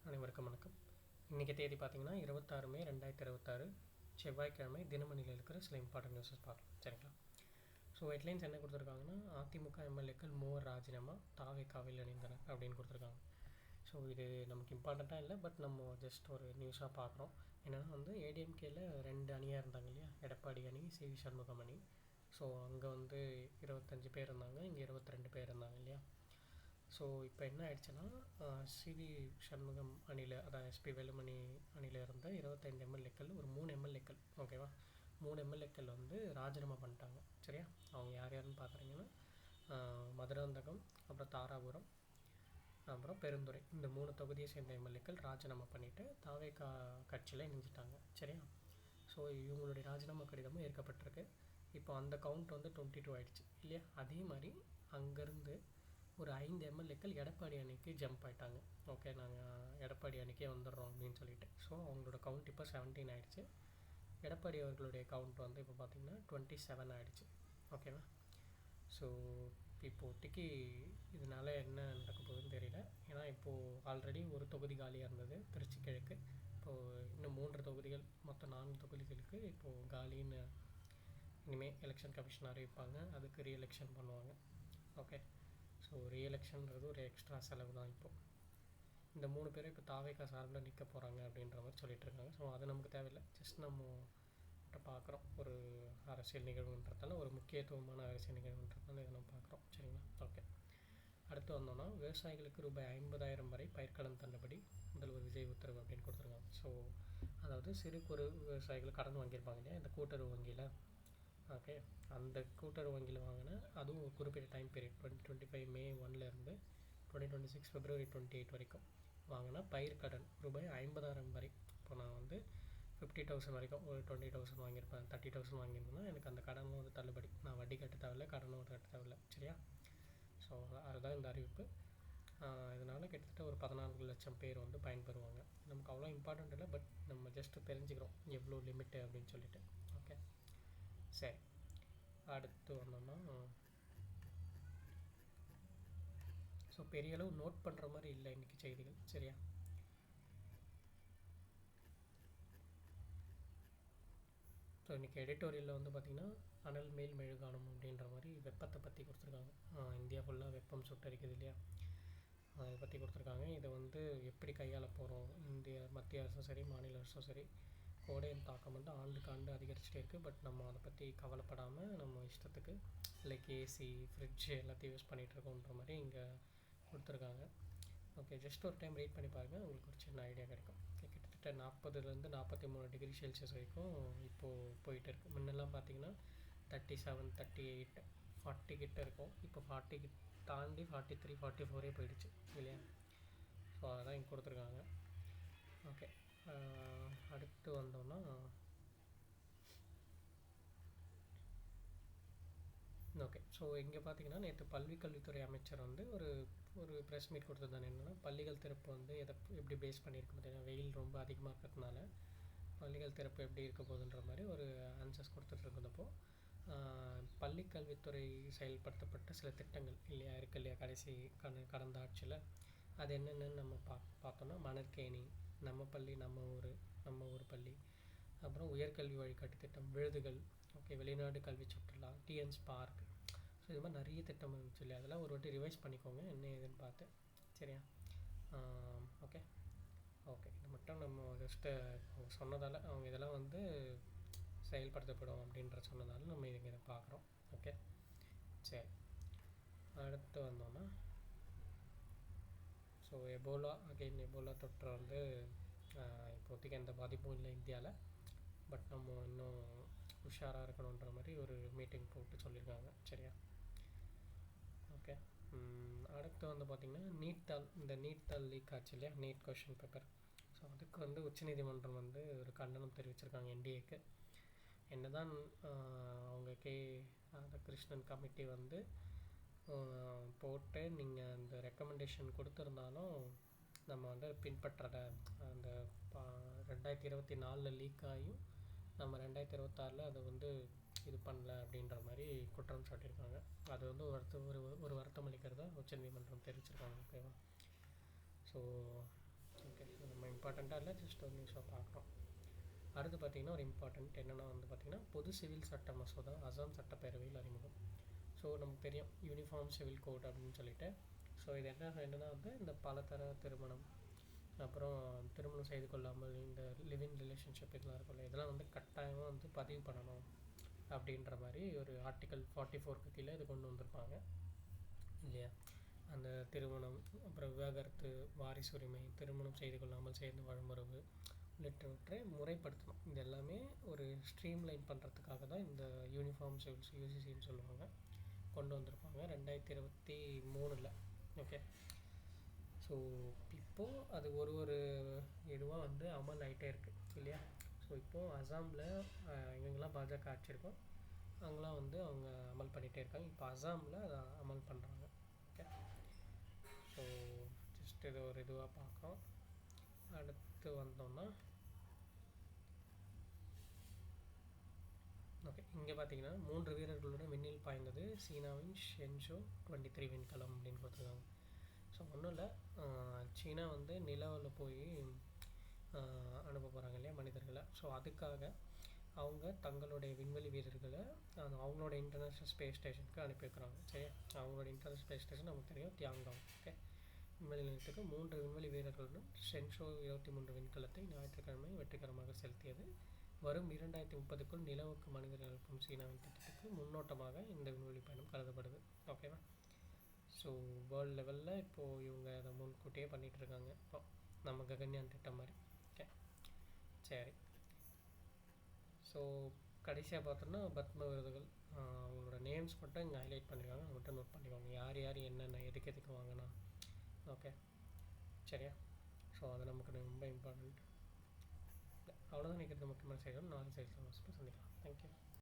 அனைவருக்கும் வணக்கம். இன்றைக்கி தேதி பார்த்திங்கன்னா 26 மே 2026 செவ்வாய்க்கிழமை. தினமணியில் இருக்கிற சில இம்பார்ட்டன்ட் நியூஸஸ் பார்க்கலாம், சரிங்களா? ஸோ ஹெட்லைன்ஸ் என்ன கொடுத்துருக்காங்கன்னா, அதிமுக எம்எல்ஏக்கள் மூவர் ராஜினாமா, தாவேகாவில் இணைந்தனர் அப்படின்னு கொடுத்துருக்காங்க. ஸோ இது நமக்கு இம்பார்ட்டண்ட்டாக இல்லை, பட் நம்ம ஜஸ்ட் ஒரு நியூஸாக பார்க்குறோம். என்னென்னா வந்து ஏடிஎம்கேயில் 2 அணியாக இருந்தாங்க இல்லையா, எடப்பாடி அணி, சிவி சண்முகம் அணி. ஸோ அங்கே வந்து 25 பேர் இருந்தாங்க, இங்கே 22 பேர் இருந்தாங்க இல்லையா. ஸோ இப்போ என்ன ஆயிடுச்சுன்னா, சிவி சண்முகம் அணியில், அதாவது எஸ்பி வேலுமணி அணியில் இருந்த 25 எம்எல்ஏக்கள் ஒரு 3 எம்எல்ஏக்கள், ஓகேவா, 3 எம்எல்ஏக்கள் வந்து ராஜினாமா பண்ணிட்டாங்க, சரியா? அவங்க யார் யாருன்னு பார்க்குறீங்கன்னா, மதுராந்தகம், அப்புறம் தாராபுரம், அப்புறம் பெருந்துறை, இந்த 3 தொகுதியை சேர்ந்த எம்எல்ஏக்கள் ராஜினாமா பண்ணிவிட்டு தாவேகா கட்சியில் இணைஞ்சிட்டாங்க, சரியா? ஸோ இவங்களுடைய ராஜினாமா கடிதமும் ஏற்கப்பட்டிருக்கு. இப்போ அந்த கவுண்ட் வந்து 22 ஆகிடுச்சு இல்லையா. அதே மாதிரி அங்கேருந்து ஒரு 5 எம்எல்ஏக்கள் எடப்பாடி அணிக்கு ஜம்ப் ஆகிட்டாங்க. ஓகே, நாங்கள் எடப்பாடி அணிக்கே வந்துடுறோம் அப்படின்னு சொல்லிட்டு. ஸோ அவங்களோட கவுண்ட் இப்போ 17 ஆகிடுச்சு. எடப்பாடி அவர்களுடைய கவுண்ட் வந்து இப்போ பார்த்திங்கன்னா 27 ஆகிடுச்சு, ஓகேவா? ஸோ இப்போதைக்கு இதனால் என்ன நடக்க போகுதுன்னு தெரியல. ஏன்னா இப்போது ஆல்ரெடி ஒரு தொகுதி காலியாக இருந்தது, திருச்சி கிழக்கு. இப்போது இன்னும் 3 தொகுதிகள், மொத்தம் 4 தொகுதிகளுக்கு இப்போது காலின்னு இனிமேல் எலெக்ஷன் கமிஷன் அறிவிப்பாங்க. அதுக்கு ரீஎலெக்ஷன் பண்ணுவாங்க, ஓகே. ஸோ ரீஎலெக்ஷன்றது ஒரு எக்ஸ்ட்ரா செலவு தான். இப்போது இந்த 3 பேரும் இப்போ தாவேகா சார்பில் நிற்க போகிறாங்க அப்படின்ற மாதிரி சொல்லிட்டு இருக்காங்க. ஸோ அது நமக்கு தேவையில்லை, ஜஸ்ட் நம்ம பார்க்குறோம். ஒரு அரசியல் நிகழ்வுன்றதால, ஒரு முக்கியத்துவமான அரசியல் நிகழ்வுன்றதால இதை நம்ம பார்க்குறோம், சரிங்களா? ஓகே. அடுத்து வந்தோன்னா, விவசாயிகளுக்கு ரூபாய் 50,000 வரை பயிர்க்கடன் தள்ளுபடி, முதல்வர் விஜய் உத்தரவு அப்படின்னு கொடுத்துருக்காங்க. ஸோ அதாவது சிறு குறு விவசாயிகள் கடன் வாங்கியிருப்பாங்க இல்லையா, இந்த கூட்டுறவு வங்கியில், ஓகே. அந்த கூட்டுறவு வங்கியில் வாங்கின, அதுவும் ஒரு குறிப்பிட்ட டைம் பீரியட் 2025 May 1லேருந்து 2026 February 28 வரைக்கும் வாங்கினா பயிர்க்கடன் ரூபாய் 50,000 வரை. இப்போ நான் வந்து 50,000 வரைக்கும் ஒரு 20,000 வாங்கியிருப்பேன், 30,000 வாங்கியிருந்தேன்னா எனக்கு அந்த கடனும் வந்து தள்ளுபடி. நான் வட்டி கட்ட தேவையில்லை, கடனும் கட்ட தேவையில்லை, சரியா? ஸோ அதுதான் இந்த அறிவிப்பு. இதனால் கிட்டத்தட்ட ஒரு 14 லட்சம் பேர் வந்து பயன்பெறுவாங்க. நமக்கு அவ்வளோ இம்பார்ட்டண்ட் இல்லை, பட் நம்ம ஜஸ்ட்டு தெரிஞ்சுக்கிறோம் எவ்வளோ லிமிட்டு அப்படின்னு சொல்லிட்டு, ஓகே. சரி, அடுத்து வந்தோம்னா, ஸோ பெரிய அளவு நோட் பண்ணுற மாதிரி இல்லை இன்றைக்கி செய்திகள், சரியா? ஸோ இன்றைக்கி எடிட்டோரியலில் வந்து பார்த்திங்கன்னா, அனல் மேல் மெழுகானம் அப்படின்ற மாதிரி வெப்பத்தை பற்றி கொடுத்துருக்காங்க. இந்தியா ஃபுல்லாக வெப்பம் சுட்டரிக்குது இல்லையா, அதை பற்றி கொடுத்துருக்காங்க. இதை வந்து எப்படி கையாள போகிறோம், மத்திய அரசும் சரி, மாநில அரசும் சரி, கோடையின் தாக்கம் வந்து ஆண்டுக்கு ஆண்டு அதிகரிச்சுட்டே இருக்குது. பட் நம்ம அதை பற்றி கவலைப்படாமல் நம்ம இஷ்டத்துக்கு லைக் ஏசி, ஃப்ரிட்ஜு எல்லாத்தையும் யூஸ் பண்ணிகிட்ருக்கோன்ற மாதிரி இங்கே கொடுத்துருக்காங்க. ஓகே, ஜஸ்ட் ஒரு டைம் ரீட் பண்ணி பாருங்கள், உங்களுக்கு ஒரு சின்ன ஐடியா கிடைக்கும். கிட்டத்தட்ட 40லேருந்து 43 டிகிரி செல்சியஸ் வரைக்கும் இப்போது போயிட்டு இருக்குது. முன்னெல்லாம் பார்த்திங்கன்னா 37, 38, 40 கிட்ட இருக்கும். இப்போ 40 தாண்டி 43, 44 போயிடுச்சு இல்லையா. ஸோ அதான் இங்கே கொடுத்துருக்காங்க. ஓகே, அடுத்து வந்தோம்னா, ஓகே. ஸோ இங்கே பார்த்தீங்கன்னா, நேற்று கல்வித்துறை அமைச்சர் வந்து ஒரு ப்ரெஸ் மீட் கொடுத்துருந்தாங்க. என்னென்னா, பள்ளிகள் திறப்பு வந்து எப்படி பேஸ் பண்ணியிருக்கு பார்த்தீங்கன்னா, வெயில் ரொம்ப அதிகமாக இருக்கிறதுனால பள்ளிகள் திறப்பு எப்படி இருக்க போகுதுன்ற மாதிரி ஒரு ஆன்சர்ஸ் கொடுத்துட்ருக்கிறப்போ, பள்ளிக்கல்வித்துறை செயல்படுத்தப்பட்ட சில திட்டங்கள் இல்லையா இருக்கு இல்லையா, கடந்த ஆட்சியில் அது என்னென்னு நம்ம பார்த்தோன்னா, மணற்கேணி, நம்ம பள்ளி நம்ம ஊர் பள்ளி, அப்புறம் உயர்கல்வி வழிகாட்டு திட்டம், விழுதுகள், ஓகே, வெளிநாடு கல்வி சுற்றுலா, டிஎன்ஸ் பார்க். ஸோ இது மாதிரி நிறைய திட்டம் இருந்துச்சு இல்லையா. அதெல்லாம் ஒரு வாட்டி ரிவைஸ் பண்ணிக்கோங்க என்ன ஏதுன்னு பார்த்து, சரியா? ஓகே, இது மட்டும் நம்ம ஜஸ்ட்டு அவங்க சொன்னதால், அவங்க இதெல்லாம் வந்து செயல்படுத்தப்படும் அப்படின்ற சொன்னதால் நம்ம இதை பார்க்குறோம், ஓகே. சரி, அடுத்து வந்தோன்னா, ஸோ எபோலா தொற்று வந்து இப்போதைக்கு எந்த பாதிப்பும் இல்லை இந்தியாவில். பட் நம்ம இன்னும் உஷாராக இருக்கணுன்ற மாதிரி ஒரு மீட்டிங் போட்டு சொல்லியிருக்காங்க, சரியா? ஓகே. அடுத்து வந்து பார்த்திங்கன்னா, நீட் தாள் லீக் ஆச்சு இல்லையா, நீட் கொஷின் பேப்பர். ஸோ அதுக்கு வந்து உச்சநீதிமன்றம் வந்து ஒரு கண்டனம் தெரிவிச்சிருக்காங்க என்டிஏக்கு. என்ன தான் அவங்க கிருஷ்ணன் கமிட்டி வந்து போட்டு நீங்கள் அந்த ரெக்கமெண்டேஷன் கொடுத்துருந்தாலும் நம்ம வந்து பின்பற்றலை. அந்த 2024 லீக் ஆகியும் நம்ம 2026 அதை வந்து இது பண்ணல அப்படின்ற மாதிரி குற்றம் சாட்டியிருக்காங்க. அது வந்து வருத்தம் அளிக்கிறதா உச்சநீதிமன்றம் தெரிவிச்சிருக்காங்க, ஓகேவா? ஸோ ஓகே, இம்பார்ட்டண்ட்டாக இல்லை, ஜஸ்ட் ஒரு நியூஸாக பார்க்குறோம். அடுத்து பார்த்திங்கன்னா ஒரு இம்பார்ட்டண்ட் என்னென்னா வந்து பார்த்திங்கன்னா பொது சிவில் சட்ட மசோதா அசாம் சட்டப்பேரவையில் அறிமுகம். ஸோ நமக்கு தெரியும் யூனிஃபார்ம் சிவில் கோட் அப்படின்னு சொல்லிட்டு. ஸோ இது என்னென்னா வந்து இந்த பலதர திருமணம், அப்புறம் திருமணம் செய்து கொள்ளாமல் இந்த லிவிங் ரிலேஷன்ஷிப் இதெல்லாம் இருக்கும்ல, இதெல்லாம் வந்து கட்டாயமாக வந்து பதிவு பண்ணணும் அப்படின்ற மாதிரி ஒரு ஆர்டிக்கல் 44 கீழே இது கொண்டு வந்திருப்பாங்க இல்லையா. அந்த திருமணம், அப்புறம் விவாகரத்து, வாரிசுரிமை, திருமணம் செய்து கொள்ளாமல் சேர்ந்து வழிமுறவு உள்ளிட்டவற்றை முறைப்படுத்தணும். இது எல்லாமே ஒரு ஸ்ட்ரீம்லைன் பண்ணுறதுக்காக தான் இந்த யூனிஃபார்ம் சிவில்ஸ் யூசிசின்னு சொல்லுவாங்க கொண்டு வந்திருப்பாங்க 2023. ஓகே, ஸோ இப்போது அது ஒரு இதுவாக வந்து அமல் ஆகிட்டே இருக்குது இல்லையா. ஸோ இப்போது அசாமில் எங்கெங்கெல்லாம் பாஜக ஆட்சி இருக்கும் அங்கெல்லாம் வந்து அவங்க அமல் பண்ணிகிட்டே இருக்காங்க. இப்போ அசாமில் அதை அமல் பண்ணுறாங்க. ஓகே, ஸோ ஜஸ்ட் இது ஒரு இதுவாக பார்க்கோம். அடுத்து வந்தோம்னா ஓகே, இங்கே பார்த்தீங்கன்னா 3 வீரர்களுடன் விண்ணில் பாய்ந்தது சீனாவின் ஷென்ஷோ 23 விண்கலம் அப்படின்னு கொடுத்துருக்காங்க. ஸோ ஒன்றும் இல்லை, சீனா வந்து நிலவில் போய் அனுப்ப போகிறாங்க இல்லையா மனிதர்களை. ஸோ அதுக்காக அவங்க தங்களுடைய விண்வெளி வீரர்களை அவங்களோட இன்டர்நேஷ்னல் ஸ்பேஸ் ஸ்டேஷனுக்கு அனுப்பி வைக்கிறாங்க. சரி, அவங்களோட இன்டர்நேஷ்னல் ஸ்பேஸ் ஸ்டேஷன் நமக்கு தெரியும் தியாங்காங். ஓகே, விண்வெளி நிலையத்துக்கு 3 விண்வெளி வீரர்களுடன் ஷென்ஷோ 23 விண்கலத்தை ஞாயிற்றுக்கிழமை வெற்றிகரமாக செலுத்தியது. வரும் 2030க்குள் நிலவுக்கு மனிதர்கள் அனுப்பும் சீனாவின் திட்டத்துக்கு முன்னோட்டமாக இந்த விண்வெளி பயணம் கருதப்படுது. ஓகேவா. ஸோ வேர்ல்டு லெவலில் இப்போது இவங்க அதை முன்கூட்டியே பண்ணிகிட்ருக்காங்க. இப்போ நம்ம ககன்யான் திட்டம் மாதிரி. ஓகே, சரி. ஸோ கடைசியாக பார்த்தோன்னா பத்ம விருதுகள் அவங்களோட நேம்ஸ் மட்டும் இங்கே ஹைலைட் பண்ணியிருக்காங்க, அதை மட்டும் நோட் பண்ணிக்கோங்க. யார் யார் என்னென்ன எதுக்கு வாங்கினா. ஓகே, சரியா. ஸோ அது நமக்கு ரொம்ப இம்பார்ட்டண்ட். அவ்வளோதான் நினைக்கிறது முக்கியமான செய்திகள். 4 செய்திகள் சந்திக்கலாம். தேங்க்யூ.